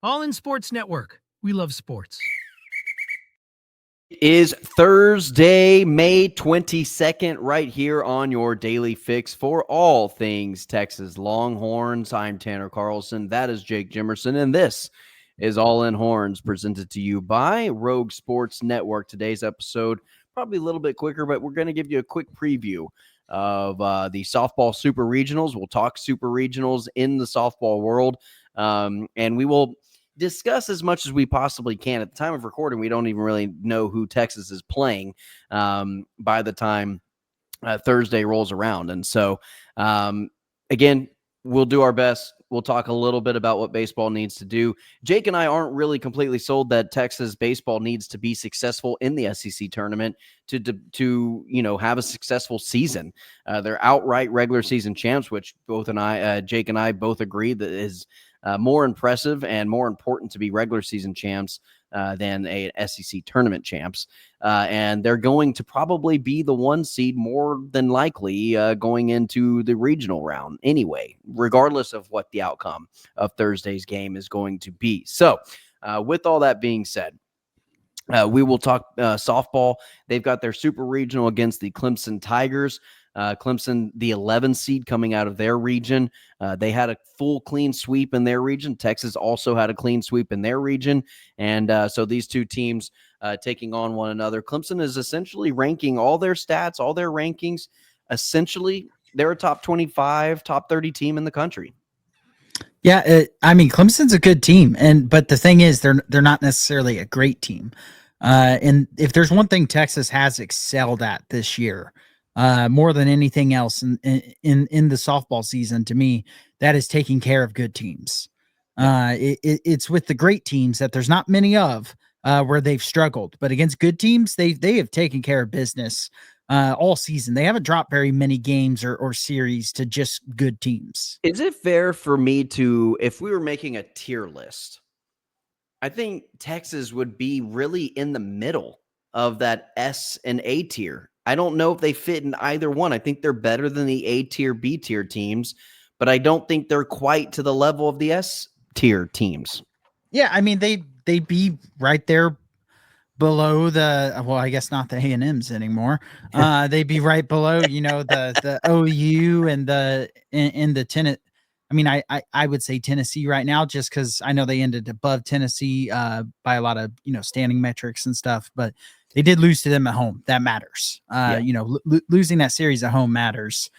All in Sports Network. We love sports. It is Thursday, May 22nd, right here on your daily fix for all things Texas Longhorns. I'm Tanner Carlson. That is Jake Jimerson, and this is All In Horns, presented to you by Rogue Sports Network. Today's episode, probably a little bit quicker, but we're going to give you a quick preview of the softball super regionals. We'll talk super regionals in the softball world, and we will discuss as much as we possibly can. At the time of recording, we don't even really know who Texas is playing by the time Thursday rolls around. And so, again, we'll do our best. We'll talk a little bit about what baseball needs to do. Jake and I aren't really completely sold that Texas baseball needs to be successful in the SEC tournament to have a successful season. They're outright regular season champs, which Jake and I both agree that is more impressive and more important to be regular season champs than a SEC tournament champs. And they're going to probably be the one seed more than likely going into the regional round anyway, regardless of what the outcome of Thursday's game is going to be. So with all that being said, we will talk softball. They've got their super regional against the Clemson Tigers. Clemson, the 11 seed coming out of their region. They had a full clean sweep in their region. Texas also had a clean sweep in their region. And so these two teams taking on one another. Clemson is essentially ranking all their stats, all their rankings. Essentially, they're a top 25, top 30 team in the country. Yeah, Clemson's a good team, but the thing is, they're not necessarily a great team. And if there's one thing Texas has excelled at this year, more than anything else in the softball season, to me, that is taking care of good teams. It's with the great teams that there's not many of where they've struggled, but against good teams, they have taken care of business all season. They haven't dropped very many games or series to just good teams. Is it fair for me to, if we were making a tier list, I think Texas would be really in the middle of that S and A tier. I don't know if they fit in either one. I think they're better than the A tier, B tier teams, but I don't think they're quite to the level of the S tier teams. Yeah, I mean, they'd be right there below I guess not the A&Ms anymore. They'd be right below, the OU and the Tennessee. I mean, I would say Tennessee right now, just because I know they ended above Tennessee by a lot of, standing metrics and stuff, but they did lose to them at home. That matters. Losing that series at home matters.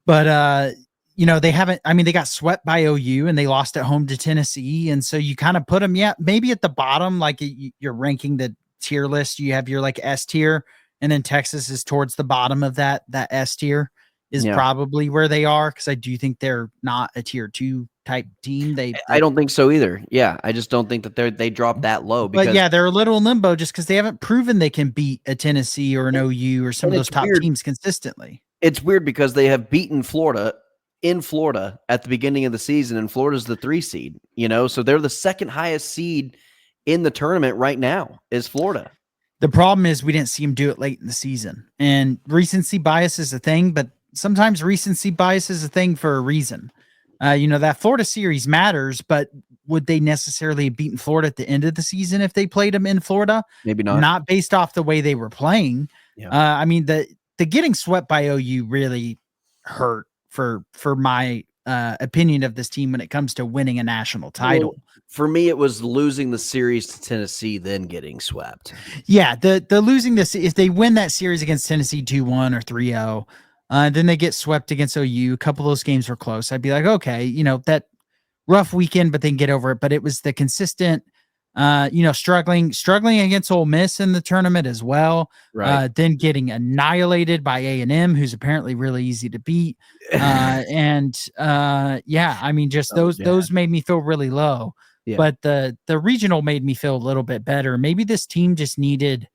But, they haven't, they got swept by OU and they lost at home to Tennessee. And so you kind of put them, maybe at the bottom, like you're ranking the tier list. You have your like S tier, and then Texas is towards the bottom of that S tier is probably where they are. Cause I do think they're not a tier 2 type team. I don't think so either. Yeah. I just don't think that they dropped that low. But they're a little in limbo just because they haven't proven they can beat a Tennessee or an OU or some of those top teams consistently. It's weird because they have beaten Florida in Florida at the beginning of the season, and Florida's the 3 seed, so they're the second highest seed in the tournament right now is Florida. The problem is we didn't see them do it late in the season, and recency bias is a thing, but sometimes recency bias is a thing for a reason. That Florida series matters, but would they necessarily have beaten Florida at the end of the season if they played them in Florida? Maybe not. Not based off the way they were playing. Yeah. The getting swept by OU really hurt for my opinion of this team when it comes to winning a national title. Well, for me, it was losing the series to Tennessee, then getting swept. Yeah, the losing this, if they win that series against Tennessee 2-1 or 3-0, then they get swept against OU. A couple of those games were close. I'd be like, okay, that rough weekend, but they can get over it. But it was the consistent, struggling against Ole Miss in the tournament as well. Right. Then getting annihilated by A&M, who's apparently really easy to beat. Those made me feel really low. Yeah. But the regional made me feel a little bit better. Maybe this team just needed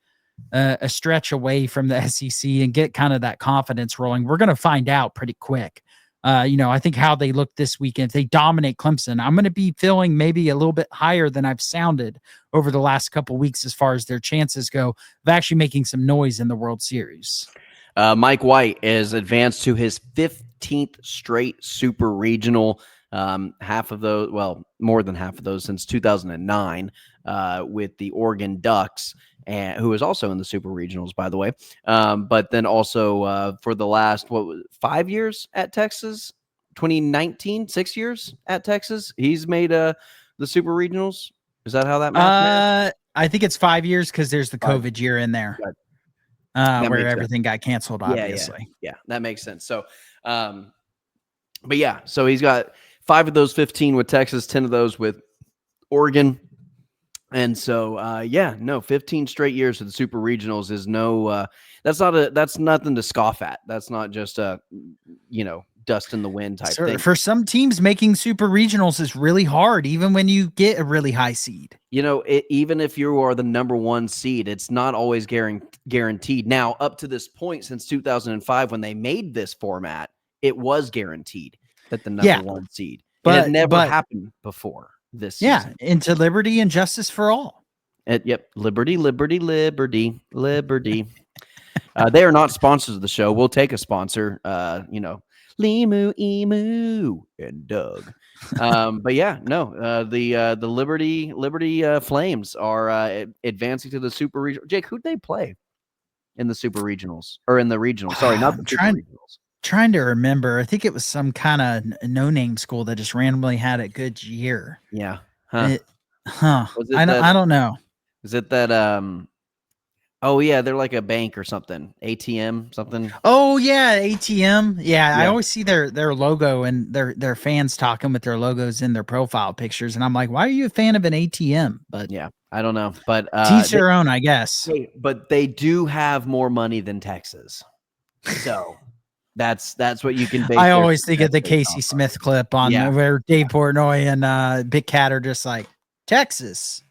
a stretch away from the SEC and get kind of that confidence rolling. We're going to find out pretty quick. I think how they look this weekend, if they dominate Clemson, I'm going to be feeling maybe a little bit higher than I've sounded over the last couple of weeks as far as their chances go of actually making some noise in the World Series. Mike White is advanced to his 15th straight super regional. Half of those, well, more than half of those since 2009 with the Oregon Ducks, and who is also in the Super Regionals, by the way. But then also for the last 5 years at Texas, 2019, 6 years at Texas, he's made the Super Regionals. Is that how that math? I think it's 5 years because there's the 5. COVID year in there, That where makes everything got canceled. Obviously, yeah, that makes sense. So, but yeah, so he's got 5 of those 15 with Texas, 10 of those with Oregon. And so, 15 straight years of the Super Regionals is that's nothing to scoff at. That's not just a, dust in the wind type thing. For some teams, making Super Regionals is really hard, even when you get a really high seed. Even if you are the number 1 seed, it's not always guaranteed. Now, up to this point, since 2005, when they made this format, it was guaranteed that the number 1 seed. But it never happened before this season. Yeah, into liberty and justice for all. Yep, liberty, liberty, liberty, liberty. They are not sponsors of the show. We'll take a sponsor. Limu, Emu, and Doug. But yeah, no. The Liberty Flames are advancing to the Super Regional. Jake, who'd they play in the Super Regionals or in the regionals? Sorry, not the Super Regionals. Trying to remember. I think it was some kind of no-name school that just randomly had a good year. Yeah. I don't know. Is it that oh yeah, they're like a bank or something. ATM something. Oh yeah, ATM. Yeah, I always see their logo and their fans talking with their logos in their profile pictures, and I'm like, why are you a fan of an ATM? But yeah, I don't know. But teach their own, I guess. But they do have more money than Texas. So that's what you can base. I always think of the Casey Smith clip on where Dave Portnoy and Big Cat are just like, Texas,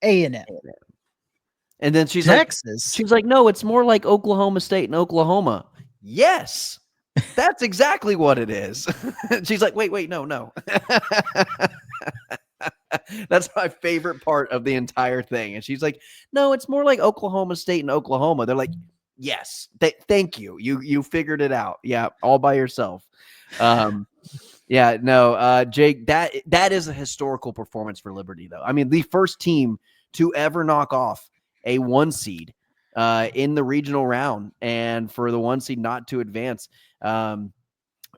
A&M. And then she's Texas. like, no, it's more like Oklahoma State and Oklahoma. Yes, that's exactly what it is. She's like, wait, no. That's my favorite part of the entire thing. And she's like, no, it's more like Oklahoma State and Oklahoma. They're like, yes, thank you. You figured it out. Yeah, all by yourself. Jake, that is a historical performance for Liberty, though. I mean, the first team to ever knock off a 1 seed in the regional round, and for the 1 seed not to advance.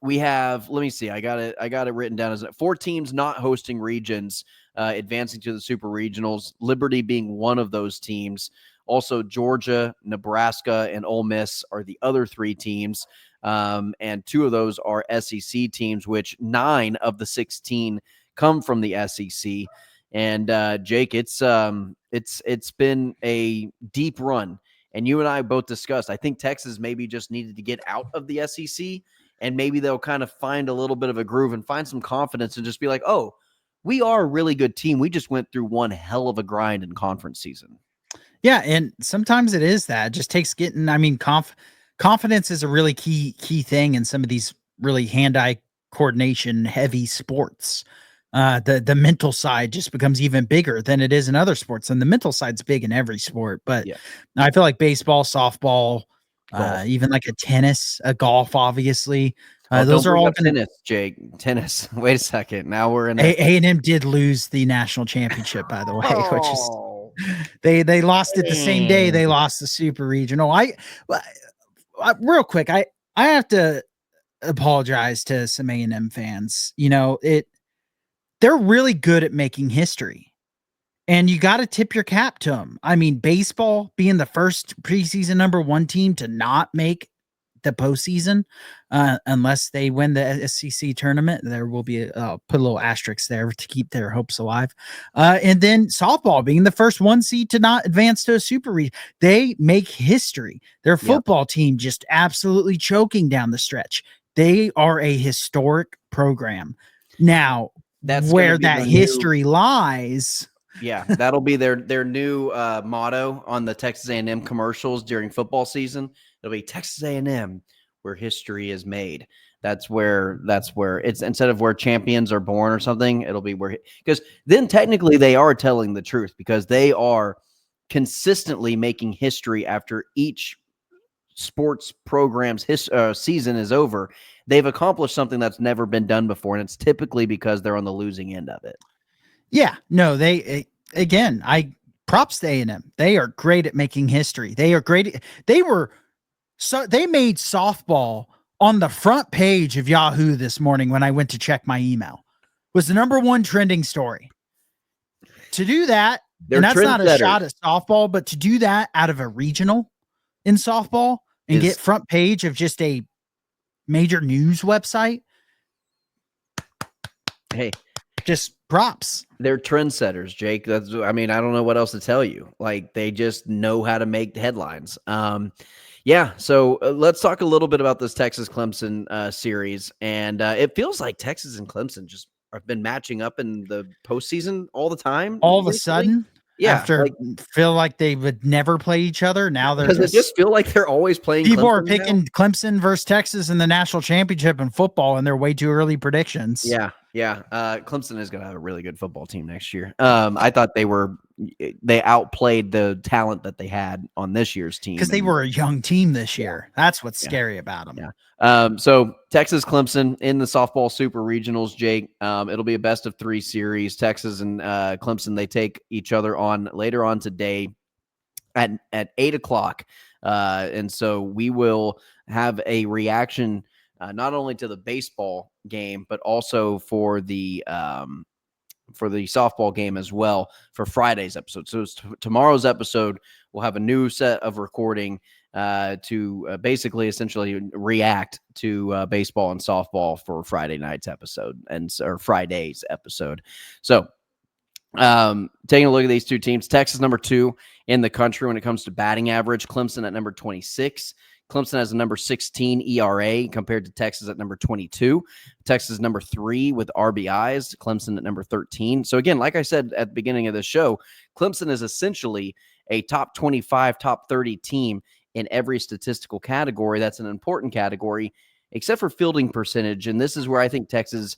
We have, let me see, I got it written down as 4 teams not hosting regions advancing to the Super Regionals, Liberty being one of those teams. Also, Georgia, Nebraska, and Ole Miss are the other 3 teams. And 2 of those are SEC teams, which 9 of the 16 come from the SEC. And Jake, it's been a deep run. And you and I both discussed, I think Texas maybe just needed to get out of the SEC, and maybe they'll kind of find a little bit of a groove and find some confidence and just be like, oh, we are a really good team. We just went through one hell of a grind in conference season. Yeah, and sometimes it is that. It just takes getting, confidence is a really key thing in some of these really hand-eye coordination heavy sports. The mental side just becomes even bigger than it is in other sports, and the mental side's big in every sport. But I feel like baseball, softball, even like a golf, obviously. Those are all tennis, Jake. Tennis. Wait a second. Now we're in. A&M did lose the national championship, by the way, which is they lost it the same day they lost the Super Regional. I real quick, I have to apologize to some A&M fans. They're really good at making history, and you got to tip your cap to them. I mean, baseball being the first preseason number 1 team to not make the postseason, unless they win the SEC tournament, there will be put a little asterisk there to keep their hopes alive. And then softball being the first 1 seed to not advance to a Super Region, they make history. Their football team just absolutely choking down the stretch. They are a historic program. Now, that's where that history lies. Yeah, that'll be their new motto on the Texas A&M commercials during football season. It'll be Texas A&M, where history is made. That's where it's, instead of where champions are born or something, it'll be where, because then technically they are telling the truth, because they are consistently making history after each sports program's season is over. they've accomplished something that's never been done before, and it's typically because they're on the losing end of it. Yeah, no, I props to A&M. They are great at making history. They are great. They made softball on the front page of Yahoo this morning when I went to check my email. Was the number one trending story. To do that, They're and that's not a trendsetters. shot at softball, but to do that out of a regional in softball and get front page of just a major news website. Hey, just props. They're trendsetters, Jake. I don't know what else to tell you. Like, they just know how to make headlines. So let's talk a little bit about this Texas-Clemson series. And it feels like Texas and Clemson just have been matching up in the postseason all the time. All of a sudden? Yeah, after feel like they would never play each other. Now they're just feel like they're always playing. People Clemson are picking now. Clemson versus Texas in the national championship in football, and they're way too early predictions. Yeah. Clemson is going to have a really good football team next year. I thought they outplayed the talent that they had on this year's team because they were a young team this year. That's what's scary about them. Yeah. So Texas Clemson in the softball super regionals, Jake. It'll be a best of 3 series. Texas and Clemson, they take each other on later on today at 8:00. And so we will have a reaction not only to the baseball game, but also for the softball game as well for Friday's episode. So tomorrow's episode, we'll have a new set of recording to basically essentially react to baseball and softball for Friday night's episode or Friday's episode. So taking a look at these two teams, Texas number 2 in the country when it comes to batting average, Clemson at number 26. Clemson has a number 16 ERA compared to Texas at number 22. Texas number 3 with RBIs, Clemson at number 13. So again, like I said at the beginning of the show, Clemson is essentially a top 25, top 30 team in every statistical category. That's an important category, except for fielding percentage. And this is where I think Texas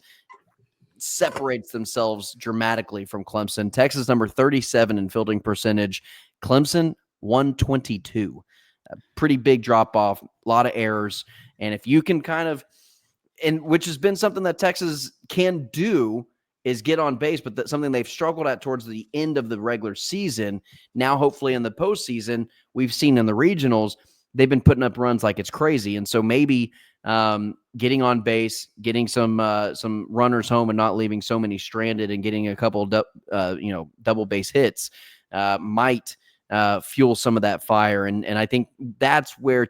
separates themselves dramatically from Clemson. Texas number 37 in fielding percentage, Clemson 122. A pretty big drop off, a lot of errors. And if you can which has been something that Texas can do, is get on base, but that's something they've struggled at towards the end of the regular season. Now, hopefully in the postseason, we've seen in the regionals, they've been putting up runs like it's crazy. And so maybe getting on base, getting some runners home and not leaving so many stranded and getting a couple double base hits might fuel some of that fire. And I think that's where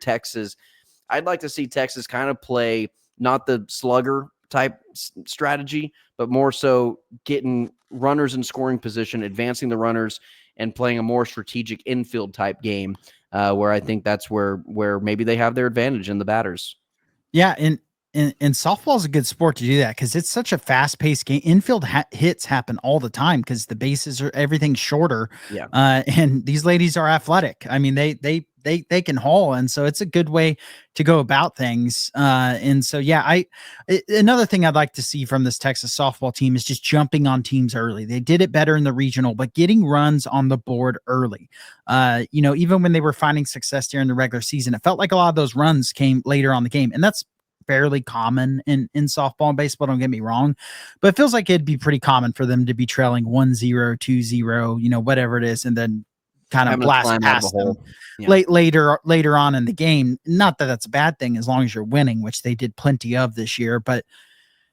I'd like to see Texas kind of play not the slugger type strategy, but more so getting runners in scoring position, advancing the runners, and playing a more strategic infield type game where I think that's where maybe they have their advantage in the batters. Yeah. And softball is a good sport to do that because it's such a fast-paced game. Infield hits happen all the time because the bases are everything's shorter. Yeah, and these ladies are athletic. I mean, they can haul, and so it's a good way to go about things. And so another thing I'd like to see from this Texas softball team is just jumping on teams early. They did it better in the regional, but getting runs on the board early. Even when they were finding success during the regular season, it felt like a lot of those runs came later on the game, and that's fairly common in softball and baseball, don't get me wrong, but it feels like it'd be pretty common for them to be trailing 1-0, 2-0, whatever it is, and then kind of blast past them later on in the game. Not that that's a bad thing as long as you're winning, which they did plenty of this year, but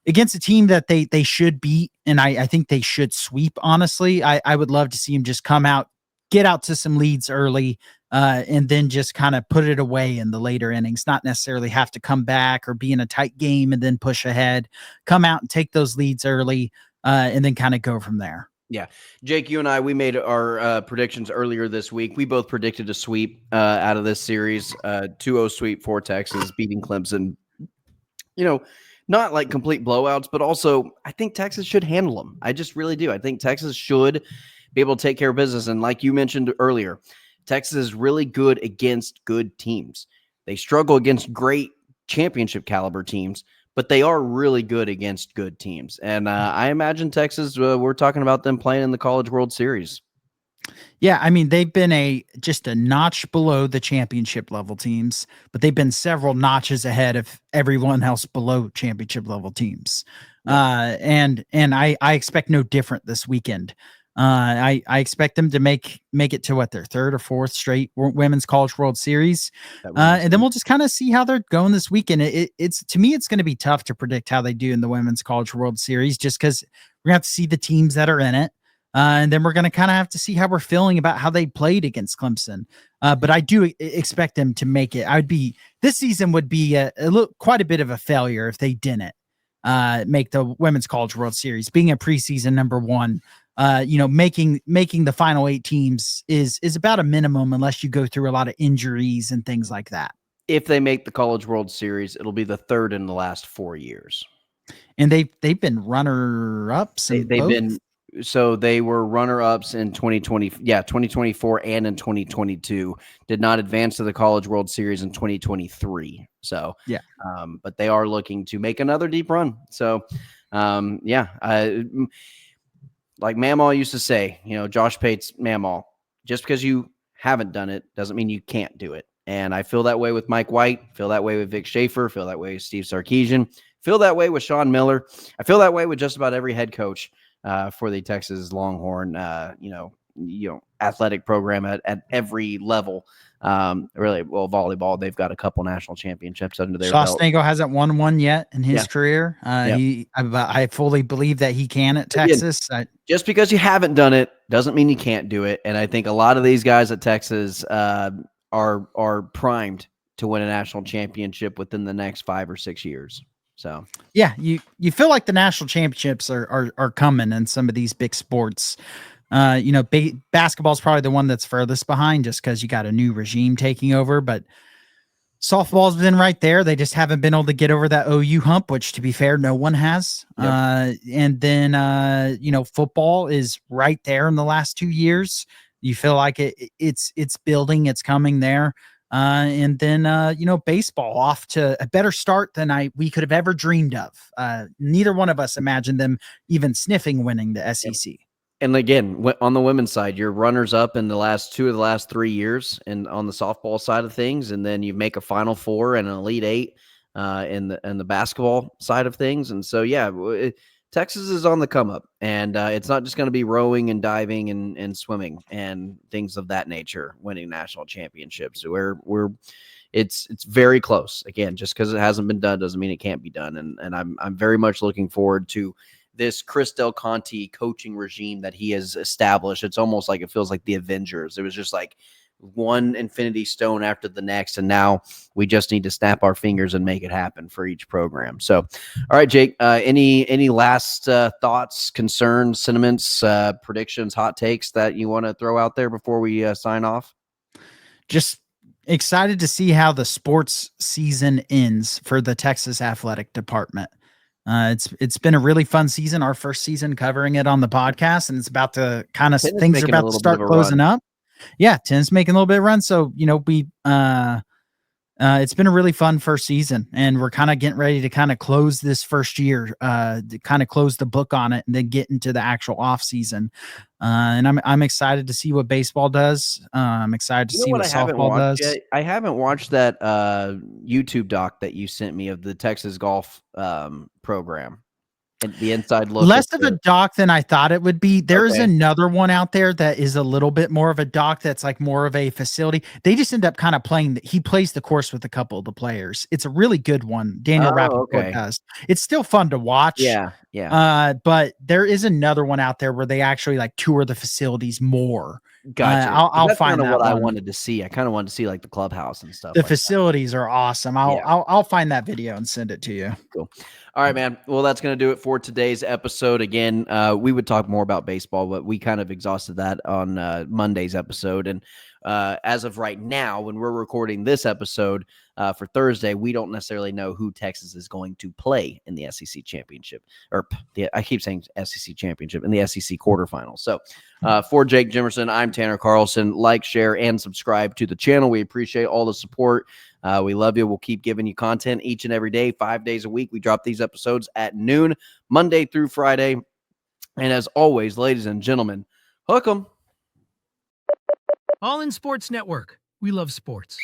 against a team that they should beat, and I think they should sweep, honestly, I would love to see them just come out, get out to some leads early, and then just kind of put it away in the later innings, not necessarily have to come back or be in a tight game and then push ahead, come out and take those leads early, and then kind of go from there. Yeah. Jake, you and I, we made our predictions earlier this week. We both predicted a sweep out of this series, 2-0 sweep for Texas, beating Clemson. Not like complete blowouts, but also I think Texas should handle them. I just really do. I think Texas should be able to take care of business. And like you mentioned earlier, Texas is really good against good teams. They struggle against great championship caliber teams, but they are really good against good teams. And I imagine Texas, we're talking about them playing in the College World Series. Yeah, I mean, they've been just a notch below the championship level teams, but they've been several notches ahead of everyone else below championship level teams. Yep. And I expect no different this weekend. I expect them to make it to what, their third or fourth straight Women's College World Series, and then we'll just kind of see how they're going this weekend. It's to me, it's going to be tough to predict how they do in the Women's College World Series, just because we're gonna have to see the teams that are in it. And then we're going to kind of have to see how we're feeling about how they played against Clemson. But I do expect them to make it. This season would be quite a bit of a failure if they didn't make the Women's College World Series. Being a preseason number one, making the final 8 teams is about a minimum unless you go through a lot of injuries and things like that. If they make the College World Series, it'll be the third in the last 4 years. And they've been runner-ups. So they were runner-ups in 2024 and in 2022. Did not advance to the College World Series in 2023. So yeah, but they are looking to make another deep run. So like Mamaw used to say, Josh Pate's Mamaw, just because you haven't done it doesn't mean you can't do it. And I feel that way with Mike White, feel that way with Vic Schaefer, feel that way with Steve Sarkisian, feel that way with Sean Miller. I feel that way with just about every head coach for the Texas Longhorn, athletic program at every level. Really, well, volleyball, they've got a couple national championships under their belt. Schlossnagle hasn't won one yet in his career. I fully believe that he can at Texas. Just because you haven't done it doesn't mean you can't do it. And I think a lot of these guys at Texas are primed to win a national championship within the next 5 or 6 years. So yeah, you feel like the national championships are coming in some of these big sports. Basketball's probably the one that's furthest behind, just because you got a new regime taking over. But softball's been right there. They just haven't been able to get over that OU hump, which, to be fair, no one has. Yep. And then football is right there in the last 2 years. You feel like it's building, it's coming there. And then baseball off to a better start than we could have ever dreamed of. Neither one of us imagined them even sniffing winning the SEC. And again, on the women's side, you're runners up in the last 2 of the last 3 years, and on the softball side of things, and then you make a Final Four and an Elite Eight in the basketball side of things. And so, Texas is on the come up, and it's not just going to be rowing and diving and swimming and things of that nature, winning national championships. It's very close. Again, just because it hasn't been done doesn't mean it can't be done. And I'm very much looking forward to this Chris Del Conte coaching regime that he has established. It's almost like it feels like the Avengers. It was just like one infinity stone after the next, and now we just need to snap our fingers and make it happen for each program. So, all right, Jake, any last thoughts, concerns, sentiments, predictions, hot takes that you want to throw out there before we sign off? Just excited to see how the sports season ends for the Texas athletic department. It's been a really fun season, our first season covering it on the podcast, and it's about to things are about to start closing up. Yeah, 10's making a little bit of run. So, it's been a really fun first season, and we're kind of getting ready to kind of close this first year, to kind of close the book on it and then get into the actual off season. And I'm excited to see what baseball does. I'm excited to see what softball does. Yet? I haven't watched that YouTube doc that you sent me of the Texas golf program. The inside look. Less of a doc than I thought it would be. There's another one out there that is a little bit more of a doc that's like more of a facility. They just end up kind of playing. He plays the course with a couple of the players. It's a really good one. Daniel Rappaport does. It's still fun to watch. Yeah. But there is another one out there where they actually like tour the facilities more. Gotcha. I'll find that what one. I wanted to see. I kind of wanted to see like the clubhouse and stuff. The facilities are awesome. I'll find that video and send it to you. Cool. All right, man. Well, that's going to do it for today's episode. Again, we would talk more about baseball, but we kind of exhausted that on Monday's episode. And as of right now, when we're recording this episode for Thursday, we don't necessarily know who Texas is going to play in the SEC championship. I keep saying SEC championship, in the SEC quarterfinals. So for Jake Jimerson, I'm Tanner Carlson. Like, share, and subscribe to the channel. We appreciate all the support. We love you. We'll keep giving you content each and every day, 5 days a week. We drop these episodes at noon, Monday through Friday. And as always, ladies and gentlemen, hook 'em. All in Sports Network. We love sports.